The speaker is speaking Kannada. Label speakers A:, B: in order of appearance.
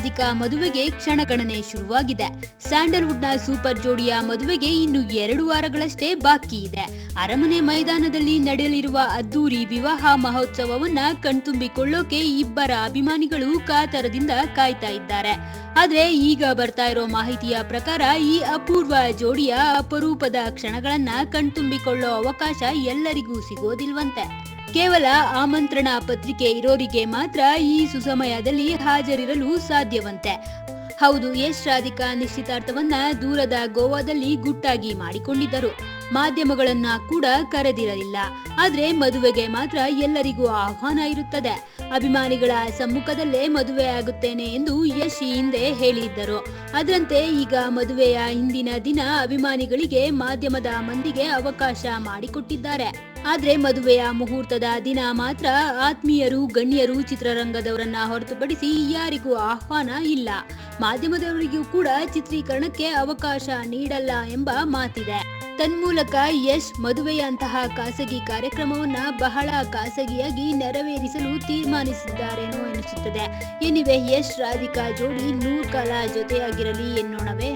A: ರಾಧಿಕಾ ಮದುವೆಗೆ ಕ್ಷಣಗಣನೆ ಶುರುವಾಗಿದೆ. ಸ್ಯಾಂಡಲ್ವುಡ್ನ ಸೂಪರ್ ಜೋಡಿಯ ಮದುವೆಗೆ ಇನ್ನು 2 ವಾರಗಳಷ್ಟೇ ಬಾಕಿ ಇದೆ. ಅರಮನೆ ಮೈದಾನದಲ್ಲಿ ನಡೆಯಲಿರುವ ಅದ್ದೂರಿ ವಿವಾಹ ಮಹೋತ್ಸವವನ್ನ ಕಣ್ತುಂಬಿಕೊಳ್ಳೋಕೆ ಇಬ್ಬರ ಅಭಿಮಾನಿಗಳು ಕಾತರದಿಂದ ಕಾಯ್ತಾ ಇದ್ದಾರೆ. ಆದ್ರೆ ಈಗ ಬರ್ತಾ ಇರೋ ಮಾಹಿತಿಯ ಪ್ರಕಾರ ಈ ಅಪೂರ್ವ ಜೋಡಿಯ ಅಪರೂಪದ ಕ್ಷಣಗಳನ್ನ ಕಣ್ತುಂಬಿಕೊಳ್ಳೋ ಅವಕಾಶ ಎಲ್ಲರಿಗೂ ಸಿಗೋದಿಲ್ವಂತೆ. ಕೇವಲ ಆಮಂತ್ರಣ ಪತ್ರಿಕೆ ಇರೋರಿಗೆ ಮಾತ್ರ ಈ ಸುಸಮಯದಲ್ಲಿ ಹಾಜರಿರಲು ಸಾಧ್ಯವಂತೆ. ಹೌದು, ಯಶ್ ರಾಧಿಕಾ ನಿಶ್ಚಿತಾರ್ಥವನ್ನ ದೂರದ ಗೋವಾದಲ್ಲಿ ಗುಟ್ಟಾಗಿ ಮಾಡಿಕೊಂಡಿದ್ದರು. ಮಾಧ್ಯಮಗಳನ್ನ ಕೂಡ ಕರೆದಿರಲಿಲ್ಲ. ಆದ್ರೆ ಮದುವೆಗೆ ಮಾತ್ರ ಎಲ್ಲರಿಗೂ ಆಹ್ವಾನ ಇರುತ್ತದೆ. ಅಭಿಮಾನಿಗಳ ಸಮ್ಮುಖದಲ್ಲೇ ಮದುವೆ ಆಗುತ್ತೇನೆ ಎಂದು ಯಶ್ ಹಿಂದೆ ಹೇಳಿದ್ದರು. ಅದರಂತೆ ಈಗ ಮದುವೆಯ ಹಿಂದಿನ ದಿನ ಅಭಿಮಾನಿಗಳಿಗೆ ಮಾಧ್ಯಮದ ಮಂದಿಗೆ ಅವಕಾಶ ಮಾಡಿಕೊಟ್ಟಿದ್ದಾರೆ. ಆದ್ರೆ ಮದುವೆಯ ಮುಹೂರ್ತದ ದಿನ ಮಾತ್ರ ಆತ್ಮೀಯರು, ಗಣ್ಯರು, ಚಿತ್ರರಂಗದವರನ್ನ ಹೊರತುಪಡಿಸಿ ಯಾರಿಗೂ ಆಹ್ವಾನ ಇಲ್ಲ. ಮಾಧ್ಯಮದವರಿಗೂ ಕೂಡ ಚಿತ್ರೀಕರಣಕ್ಕೆ ಅವಕಾಶ ನೀಡಲ್ಲ ಎಂಬ ಮಾತಿದೆ. ತನ್ಮೂಲಕ ಯಶ್ ಮದುವೆಯಂತಹ ಖಾಸಗಿ ಕಾರ್ಯಕ್ರಮವನ್ನ ಬಹಳ ಖಾಸಗಿಯಾಗಿ ನೆರವೇರಿಸಲು ತೀರ್ಮಾನಿಸಿದ್ದಾರೇನೋ ಎನಿಸುತ್ತದೆ. ಎನಿವೆ, ಯಶ್ ರಾಧಿಕಾ ಜೋಡಿ 100 ಕಾಲ ಜೊತೆಯಾಗಿರಲಿ ಎನ್ನೋಣವೇ.